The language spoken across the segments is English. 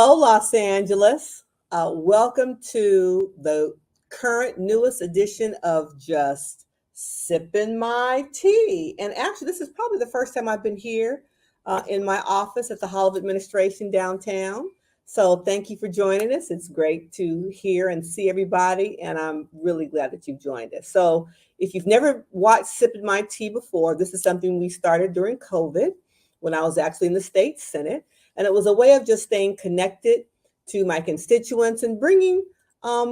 Hello, Los Angeles. Welcome to the current newest edition of Just Sippin' My Tea. And actually, this is probably the first time I've been here in my office at the Hall of Administration downtown. So thank you for joining us. It's great to hear and see everybody, and I'm really glad that you've joined us. So if you've never watched Sippin' My Tea before, this is something we started during COVID when I was actually in the state Senate. And it was a way of just staying connected to my constituents and bringing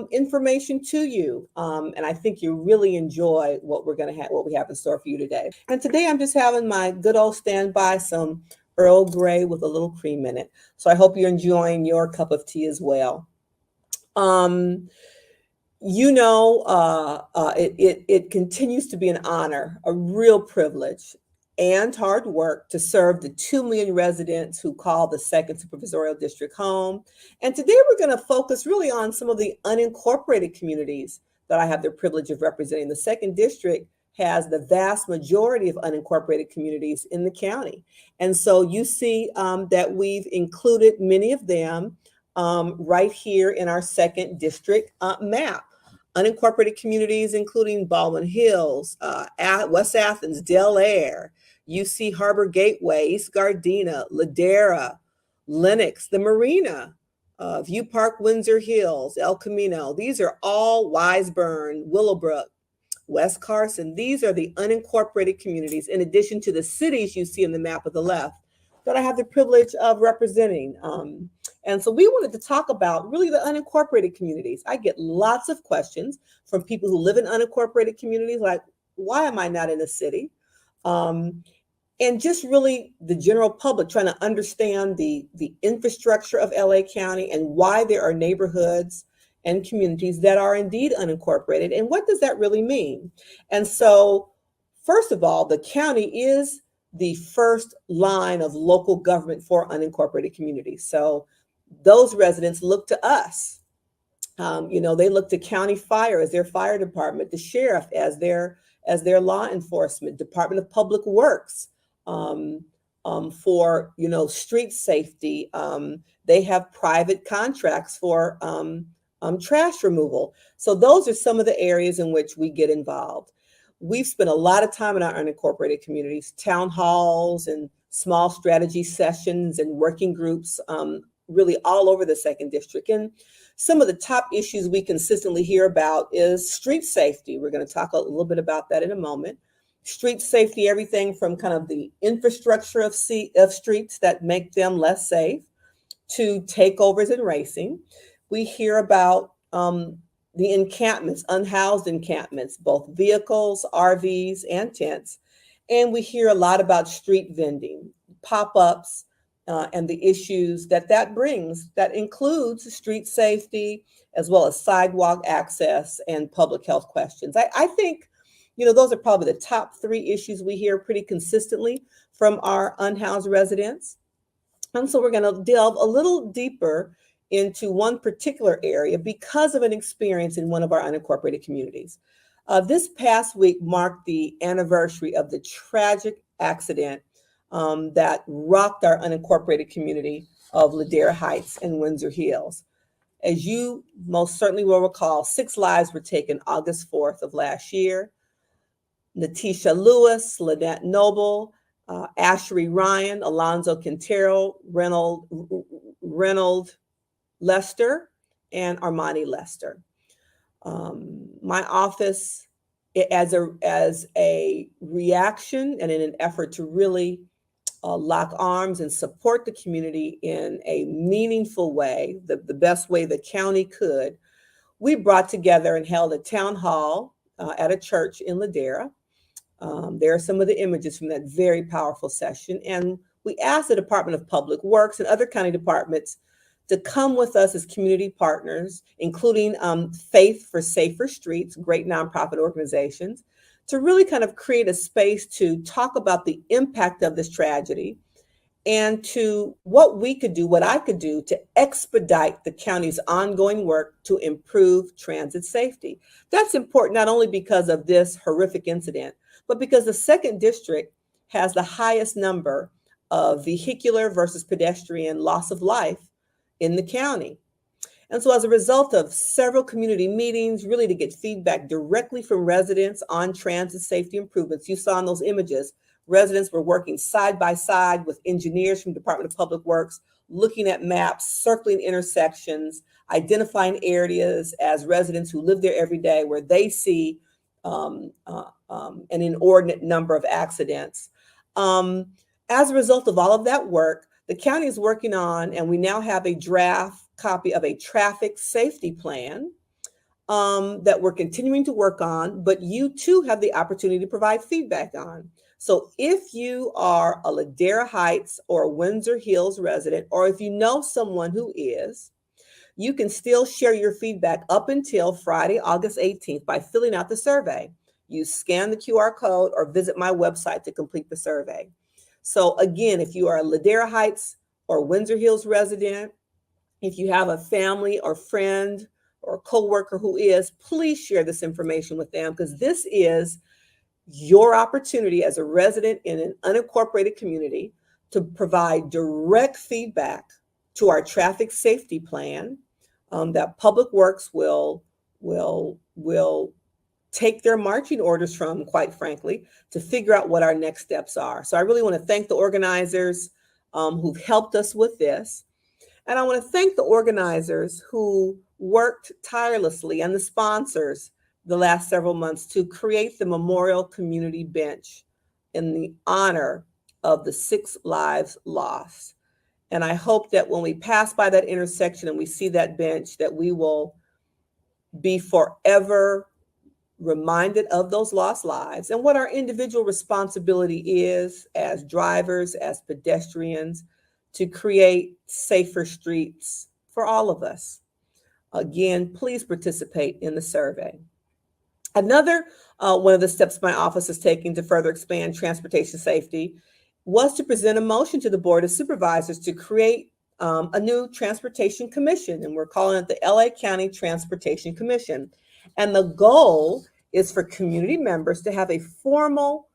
information to you. And I think you really enjoy what what we have in store for you today. And today I'm just having my good old standby, some Earl Grey with a little cream in it. So I hope you're enjoying your cup of tea as well. It continues to be an honor, a real privilege, and hard work to serve the 2 million residents who call the second supervisorial district home. And today we're going to focus really on some of the unincorporated communities that I have the privilege of representing. The second district has the vast majority of unincorporated communities in the county. And so you see that we've included many of them right here in our second district map. Unincorporated communities, including Baldwin Hills, West Athens, Del Air, UC Harbor Gateway, East Gardena, Ladera, Lenox, the Marina, View Park, Windsor Hills, El Camino. These are all Wiseburn, Willowbrook, West Carson. These are the unincorporated communities, in addition to the cities you see in the map of the left, that I have the privilege of representing. And so we wanted to talk about really the unincorporated communities. I get lots of questions from people who live in unincorporated communities, like, why am I not in a city? And just really the general public trying to understand the infrastructure of LA County and why there are neighborhoods and communities that are indeed unincorporated. And what does that really mean? And so, first of all, the county is the first line of local government for unincorporated communities. So those residents look to us. They look to county fire as their fire department, the sheriff as their law enforcement, Department of Public Works for street safety. They have private contracts for trash removal. So those are some of the areas in which we get involved. We've spent a lot of time in our unincorporated communities, town halls and small strategy sessions and working groups, really all over the second district. And some of the top issues we consistently hear about is street safety. We're going to talk a little bit about that in a moment. Street safety, everything from kind of the infrastructure of streets that make them less safe to takeovers and racing. We hear about the encampments, unhoused encampments, both vehicles, RVs, and tents. And we hear a lot about street vending, pop-ups, and the issues that brings. That includes street safety, as well as sidewalk access and public health questions. I think, those are probably the top three issues we hear pretty consistently from our unhoused residents. And so we're going to delve a little deeper into one particular area because of an experience in one of our unincorporated communities. This past week marked the anniversary of the tragic accident that rocked our unincorporated community of Ladera Heights and Windsor Hills. As you most certainly will recall, 6 lives were taken August 4th of last year. Natisha Lewis, Lynette Noble, Ashery Ryan, Alonzo Quintero, Reynold Lester, and Armani Lester. My office, as a reaction and in an effort to really lock arms and support the community in a meaningful way, the best way the county could, we brought together and held a town hall at a church in Ladera. There are some of the images from that very powerful session. And we asked the Department of Public Works and other county departments to come with us as community partners, including Faith for Safer Streets, great nonprofit organizations, to really kind of create a space to talk about the impact of this tragedy and to what we could do, what I could do to expedite the county's ongoing work to improve transit safety. That's important not only because of this horrific incident, but because the second district has the highest number of vehicular versus pedestrian loss of life in the county. And so as a result of several community meetings, really to get feedback directly from residents on transit safety improvements, you saw in those images, residents were working side by side with engineers from Department of Public Works, looking at maps, circling intersections, identifying areas as residents who live there every day where they see an inordinate number of accidents. As a result of all of that work, the county is working on, and we now have a draft copy of a traffic safety plan that we're continuing to work on, but you too have the opportunity to provide feedback on. So if you are a Ladera Heights or Windsor Hills resident, or if you know someone who is, you can still share your feedback up until Friday, August 18th by filling out the survey. You scan the QR code or visit my website to complete the survey. So again, if you are a Ladera Heights or Windsor Hills resident, if you have a family or friend or coworker who is, please share this information with them, because this is your opportunity as a resident in an unincorporated community to provide direct feedback to our traffic safety plan that Public Works will take their marching orders from, quite frankly, to figure out what our next steps are. So I really want to thank the organizers who've helped us with this. And I want to thank the organizers who worked tirelessly and the sponsors the last several months to create the Memorial Community Bench in the honor of the 6 lives lost. And I hope that when we pass by that intersection and we see that bench, that we will be forever reminded of those lost lives and what our individual responsibility is as drivers, as pedestrians, to create safer streets for all of us. Again, please participate in the survey. Another one of the steps my office is taking to further expand transportation safety was to present a motion to the Board of Supervisors to create a new transportation commission, and we're calling it the LA County Transportation Commission. And the goal is for community members to have a formal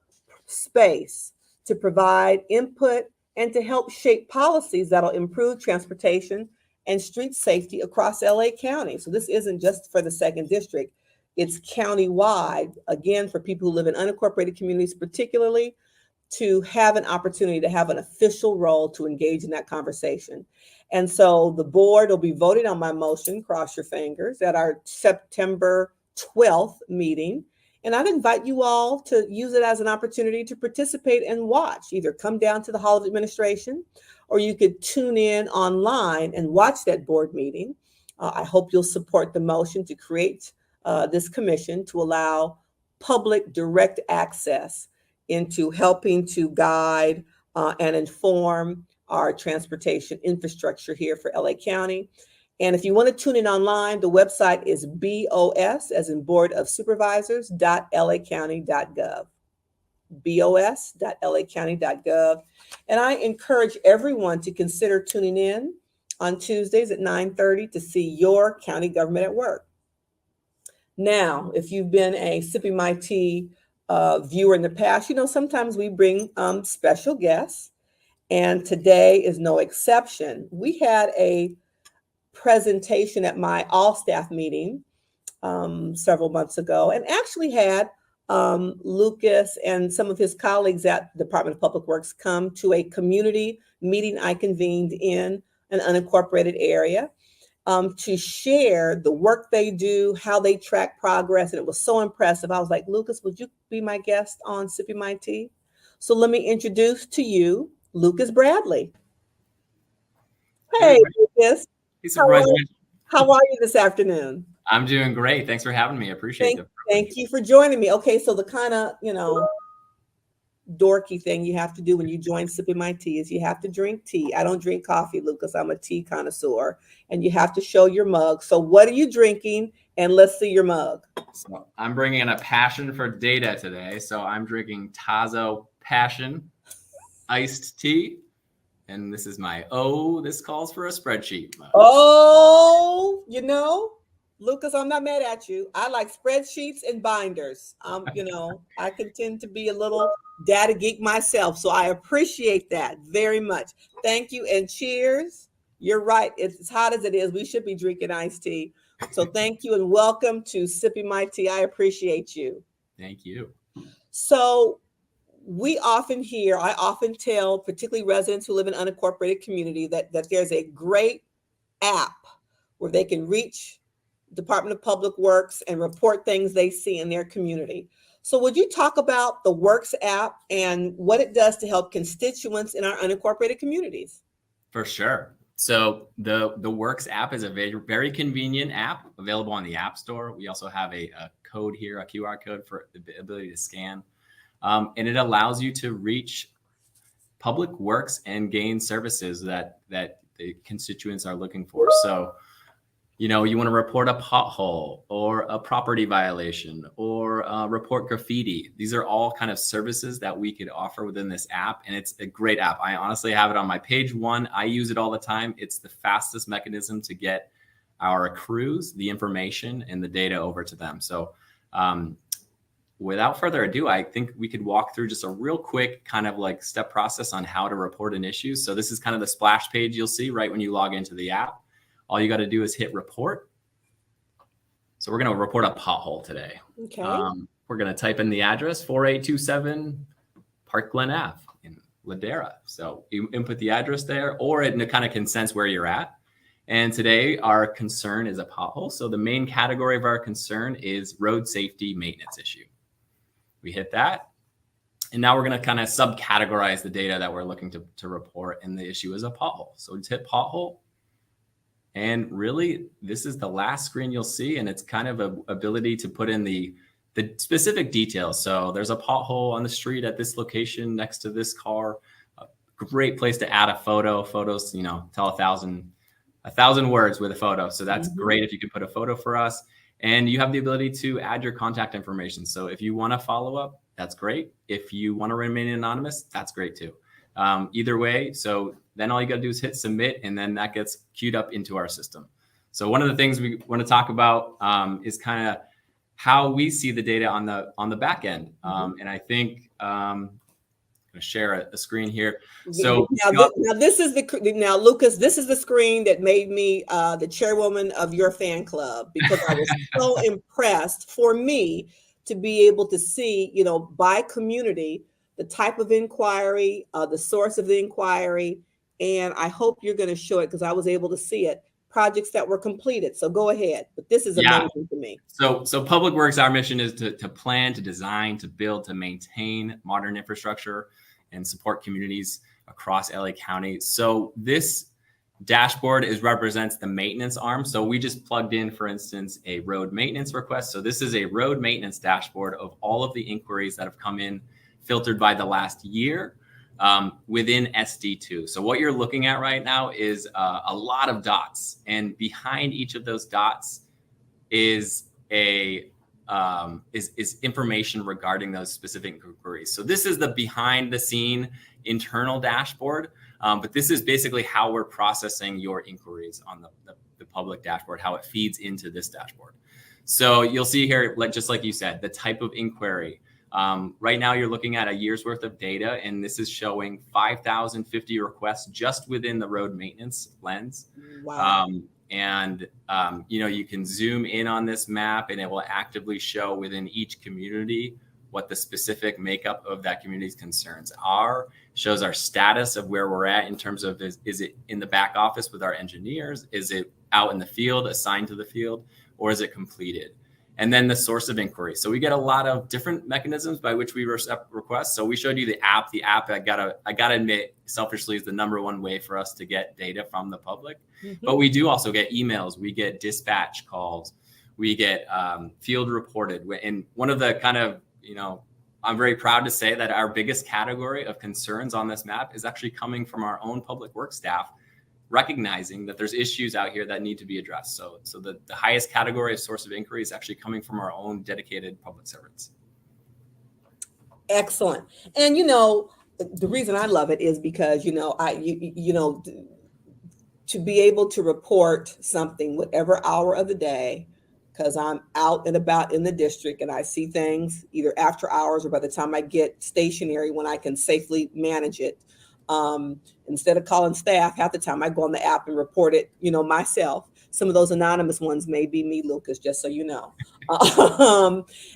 space to provide input and to help shape policies that'll improve transportation and street safety across LA County. So this isn't just for the 2nd District, it's countywide, again, for people who live in unincorporated communities particularly, to have an opportunity to have an official role to engage in that conversation. And so the board will be voting on my motion, cross your fingers, at our September 12th meeting. And I'd invite you all to use it as an opportunity to participate and watch. Either come down to the Hall of Administration, or you could tune in online and watch that board meeting. I hope you'll support the motion to create this commission to allow public direct access into helping to guide and inform our transportation infrastructure here for LA County. And if you want to tune in online, the website is BOS, as in Board of Supervisors, .lacounty.gov. BOS.lacounty.gov. And I encourage everyone to consider tuning in on Tuesdays at 9:30 to see your county government at work. Now, if you've been a Sippin My Tea viewer in the past, you know sometimes we bring special guests, and today is no exception. We had a presentation at my all-staff meeting several months ago, and actually had Lukas and some of his colleagues at the Department of Public Works come to a community meeting I convened in an unincorporated area to share the work they do, how they track progress. And it was so impressive. I was like, Lukas, would you be my guest on Sippin My Tea? So let me introduce to you Lukas Bradley. Hey, Lukas. Hey, Supervisor Mitchell. How are you this afternoon? I'm doing great. Thanks for having me. I appreciate it. Thank you for joining me. Okay, so the kind of, dorky thing you have to do when you join Sippin My Tea is you have to drink tea. I don't drink coffee, Lukas. I'm a tea connoisseur. And you have to show your mug. So what are you drinking? And let's see your mug. So I'm bringing in a passion for data today. So I'm drinking Tazo Passion iced tea. And this is my, this calls for a spreadsheet mug. Oh, Lukas, I'm not mad at you. I like spreadsheets and binders. I can tend to be a little data geek myself. So I appreciate that very much. Thank you and cheers. You're right. It's as hot as it is. We should be drinking iced tea. So thank you and welcome to Sipping My Tea. I appreciate you. Thank you. So I often tell, particularly residents who live in unincorporated community, that there's a great app where they can reach Department of Public Works and report things they see in their community. So would you talk about the Works app and what it does to help constituents in our unincorporated communities? For sure. So the Works app is a very, very convenient app available on the App Store. We also have a code here, a QR code for the ability to scan. And it allows you to reach public works and gain services that the constituents are looking for. So, you want to report a pothole or a property violation or report graffiti. These are all kind of services that we could offer within this app. And it's a great app. I honestly have it on my page one. I use it all the time. It's the fastest mechanism to get our crews the information and the data over to them. So without further ado, I think we could walk through just a real quick kind of like step process on how to report an issue. So this is kind of the splash page you'll see right when you log into the app. All you got to do is hit report. So we're going to report a pothole today. Okay. We're going to type in the address 4827 Park Glen Ave in Ladera. So you input the address there, or it kind of can sense where you're at. And today our concern is a pothole. So the main category of our concern is road safety maintenance issue. We hit that. And now we're going to kind of subcategorize the data that we're looking to report. And the issue is a pothole. So just hit pothole. And really, this is the last screen you'll see. And it's kind of an ability to put in the specific details. So there's a pothole on the street at this location next to this car. A great place to add a photo. Photos, tell a thousand words with a photo. So that's great if you can put a photo for us. And you have the ability to add your contact information. So if you want to follow up, that's great. If you want to remain anonymous, that's great too. Either way, so then all you got to do is hit submit, and then that gets queued up into our system. So one of the things we want to talk about is kind of how we see the data on the back end. And I think I'm going to share a screen here. So now Lukas, this is the screen that made me the chairwoman of your fan club, because I was so impressed for me to be able to see, by community, the type of inquiry, the source of the inquiry. And I hope you're going to show it, because I was able to see it. Projects that were completed. So go ahead. But this is amazing to me. So Public Works, our mission is to plan, to design, to build, to maintain modern infrastructure and support communities across LA County. So this dashboard represents the maintenance arm. So we just plugged in, for instance, a road maintenance request. So this is a road maintenance dashboard of all of the inquiries that have come in, filtered by the last year within SD2. So what you're looking at right now is a lot of dots, and behind each of those dots is is information regarding those specific inquiries. So this is the behind the scene internal dashboard, but this is basically how we're processing your inquiries on the public dashboard, how it feeds into this dashboard. So you'll see here, just like you said, the type of inquiry. Right now you're looking at a year's worth of data, and this is showing 5,050 requests just within the road maintenance lens. Wow. You can zoom in on this map, and it will actively show within each community what the specific makeup of that community's concerns are. Shows our status of where we're at in terms of is it in the back office with our engineers? Is it out in the field, assigned to the field, or is it completed? And then the source of inquiry. So we get a lot of different mechanisms by which we accept requests. So we showed you the app. The app, I gotta admit, selfishly, is the number one way for us to get data from the public. But we do also get emails. We get dispatch calls. We get field reported. And one of the kind of, I'm very proud to say that our biggest category of concerns on this map is actually coming from our own public works staff, recognizing that there's issues out here that need to be addressed. So the highest category of source of inquiry is actually coming from our own dedicated public servants. Excellent. And the reason I love it is because to be able to report something whatever hour of the day, because I'm out and about in the district and I see things either after hours or by the time I get stationary when I can safely manage it. Instead of calling staff, half the time I go on the app and report it, myself. Some of those anonymous ones may be me, Lukas, just so you know.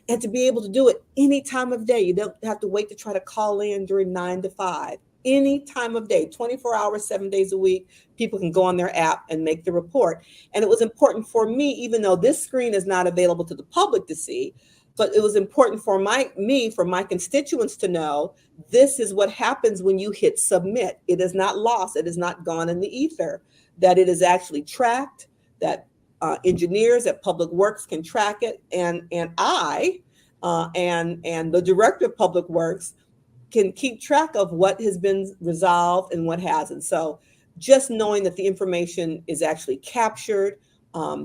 And to be able to do it any time of day. You don't have to wait to try to call in during 9 to 5. Any time of day, 24 hours, 7 days a week, people can go on their app and make the report. And it was important for me, even though this screen is not available to the public to see, but it was important for my constituents to know this is what happens when you hit submit. It is not lost. It is not gone in the ether, that it is actually tracked, that engineers at Public Works can track it. And I and the director of Public Works can keep track of what has been resolved and what hasn't. So just knowing that the information is actually captured,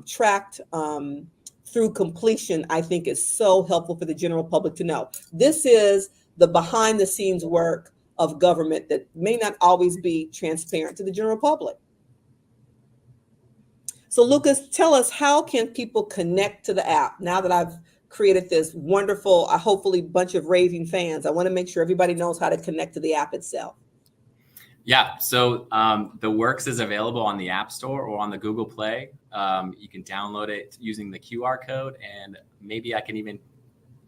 tracked, through completion, I think is so helpful for the general public to know. This is the behind the scenes work of government that may not always be transparent to the general public. So Lukas, tell us, how can people connect to the app? Now that I've created this wonderful, hopefully bunch of raving fans, I want to make sure everybody knows how to connect to the app itself. Yeah, so the Works is available on the App Store or on the Google Play. You can download it using the QR code, and maybe I can even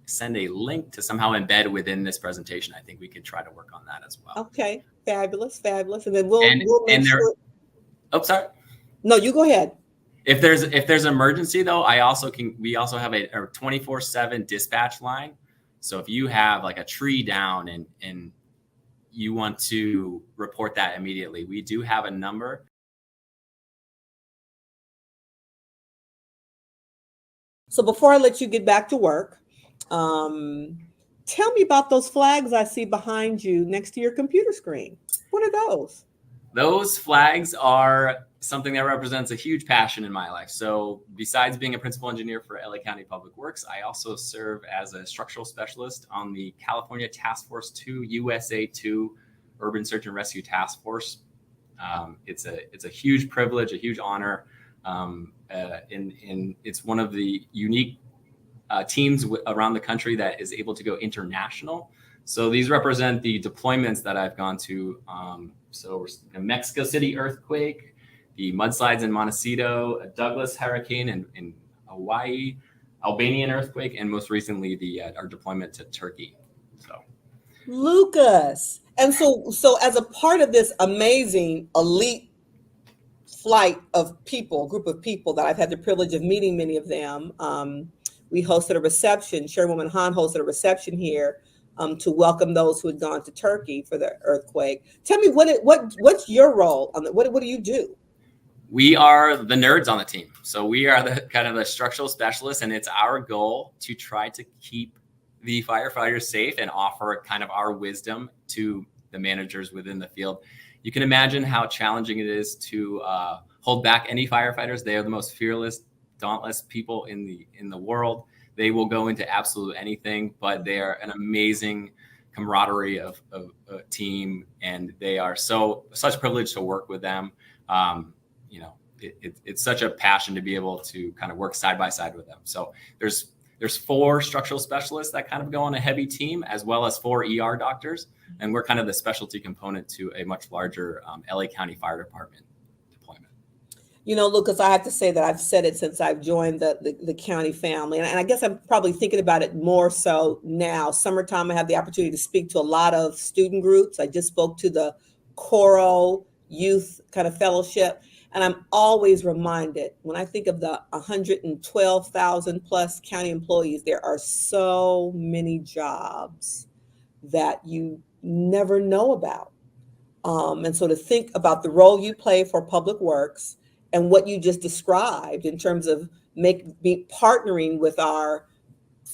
send a link to somehow embed within this presentation. I think we could try to work on that as well. Okay, fabulous. And then we'll make sure. Oh, sorry. No, you go ahead. If there's emergency though, we also have a 24/7 dispatch line. So if you have like a tree down and you want to report that immediately, we do have a number. So before I let you get back to work, tell me about those flags I see behind you next to your computer screen. What are those? Those flags are something that represents a huge passion in my life. So besides being a principal engineer for LA County Public Works, I also serve as a structural specialist on the California Task Force 2, USA 2 Urban Search and Rescue Task Force. It's a huge privilege, a huge honor. And it's one of the unique teams around the country that is able to go international. So these represent the deployments that I've gone to. So the Mexico City earthquake, the mudslides in Montecito, a Douglas hurricane in Hawaii, Albanian earthquake, and most recently our deployment to Turkey. So, Lukas, and so as a part of this amazing elite flight of people, group of people that I've had the privilege of meeting, many of them, we hosted a reception. Chairwoman Hahn hosted a reception here to welcome those who had gone to Turkey for the earthquake. Tell me what's your role on that? What do you do? We are the nerds on the team. So we are the kind of the structural specialists, and it's our goal to try to keep the firefighters safe and offer kind of our wisdom to the managers within the field. You can imagine how challenging it is to hold back any firefighters. They are the most fearless, dauntless people in the world. They will go into absolute anything, but they are an amazing camaraderie of a team, and they are such privilege to work with them. It's such a passion to be able to kind of work side by side with them. So there's 4 structural specialists that kind of go on a heavy team, as well as 4 ER doctors, and we're kind of the specialty component to a much larger LA County Fire Department deployment. Lukas, I have to say that I've said it since I've joined the county family. And I guess I'm probably thinking about it more so now. Summertime, I have the opportunity to speak to a lot of student groups. I just spoke to the Choral Youth kind of fellowship. And I'm always reminded, when I think of the 112,000 plus county employees, there are so many jobs that you never know about. And so to think about the role you play for Public Works and what you just described in terms of partnering with our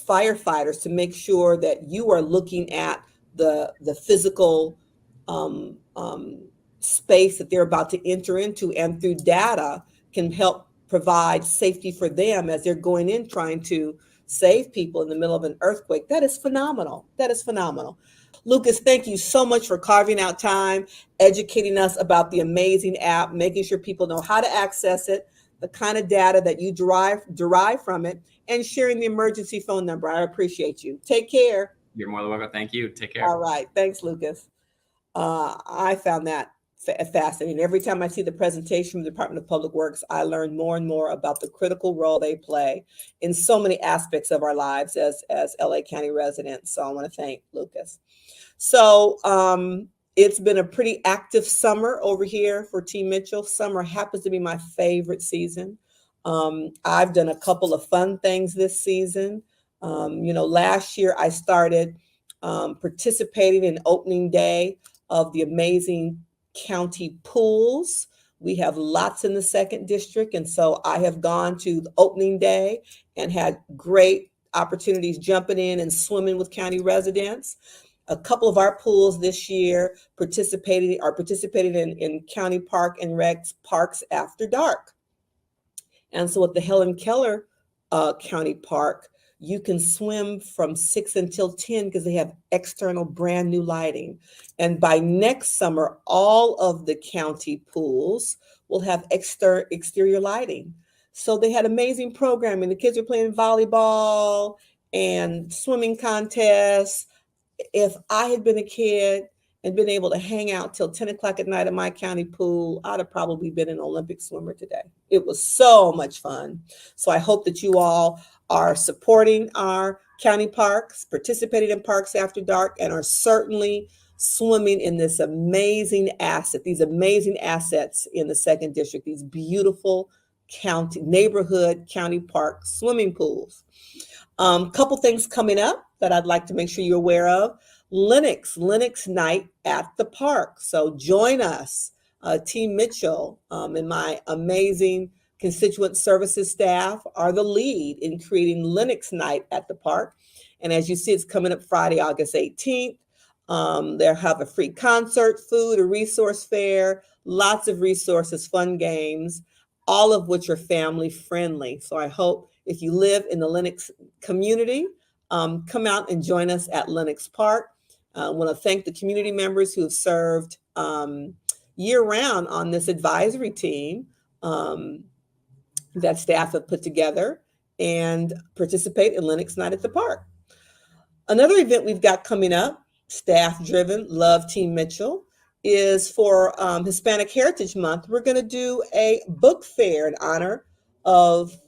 firefighters to make sure that you are looking at the physical space that they're about to enter into, and through data can help provide safety for them as they're going in trying to save people in the middle of an earthquake. That is phenomenal. Lukas, thank you so much for carving out time, educating us about the amazing app, making sure people know how to access it, the kind of data that you derive from it, and sharing the emergency phone number. I appreciate you. Take care. You're more than welcome. Thank you. Take care. All right. Thanks, Lukas. I found that fascinating. Every time I see the presentation from the Department of Public Works, I learn more and more about the critical role they play in so many aspects of our lives as LA County residents. So I want to thank Lukas. So it's been a pretty active summer over here for Team Mitchell. Summer happens to be my favorite season. I've done a couple of fun things this season. Last year I started participating in opening day of the amazing county pools. We have lots in the second district. And so I have gone to the opening day and had great opportunities jumping in and swimming with county residents. A couple of our pools this year participating in County Park and Recs Parks After Dark. And so at the Helen Keller County Park, you can swim from 6 until 10 because they have external brand new lighting. And by next summer, all of the county pools will have exterior lighting. So they had amazing programming. The kids were playing volleyball and swimming contests. If I had been a kid and been able to hang out till 10 o'clock at night at my county pool, I'd have probably been an Olympic swimmer today. It was so much fun. So I hope that you all are supporting our county parks, participating in Parks After Dark, and are certainly swimming in this these amazing assets in the second district, these beautiful neighborhood county park swimming pools. Couple things coming up that I'd like to make sure you're aware of. Linux night at the park. So join us, Team Mitchell, and my amazing constituent services staff are the lead in creating Linux night at the park. And as you see, it's coming up Friday, August 18th. They'll have a free concert, food, a resource fair, lots of resources, fun games, all of which are family friendly. So I hope if you live in the Linux community, come out and join us at Linux Park. I want to thank the community members who have served year round on this advisory team that staff have put together and participate in Linux Night at the Park. Another event we've got coming up, staff-driven, Love Team Mitchell, is for Hispanic Heritage Month. We're going to do a book fair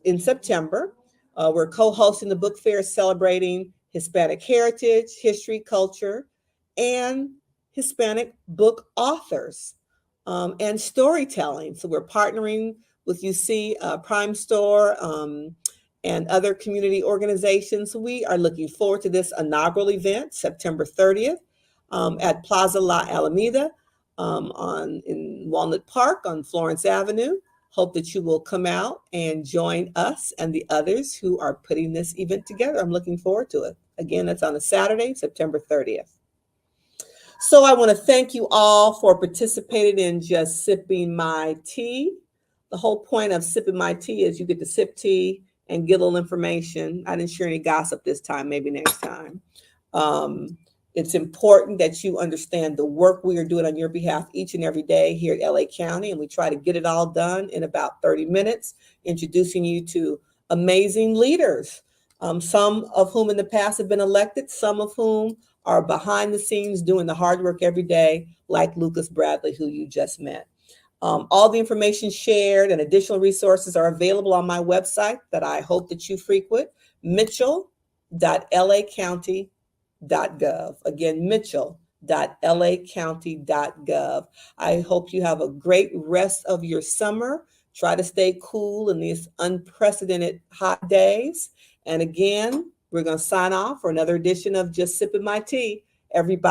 in September. We're co-hosting the book fair celebrating Hispanic heritage, history, culture, and Hispanic book authors and storytelling. So we're partnering with UC Prime Store and other community organizations. We are looking forward to this inaugural event, September 30th at Plaza La Alameda in Walnut Park on Florence Avenue. Hope that you will come out and join us and the others who are putting this event together. I'm looking forward to it. Again, that's on a Saturday, September 30th. So I want to thank you all for participating in Just Sipping My Tea. The whole point of Sipping My Tea is you get to sip tea and get a little information. I didn't share any gossip this time, maybe next time. It's important that you understand the work we are doing on your behalf each and every day here at LA County, and we try to get it all done in about 30 minutes, introducing you to amazing leaders, some of whom in the past have been elected, some of whom are behind the scenes doing the hard work every day, like Lukas Bradley, who you just met. All the information shared and additional resources are available on my website that I hope that you frequent, mitchell.lacounty.gov. Again, mitchell.lacounty.gov. I hope you have a great rest of your summer. Try to stay cool in these unprecedented hot days. And again, we're going to sign off for another edition of Just Sipping My Tea. Everybody.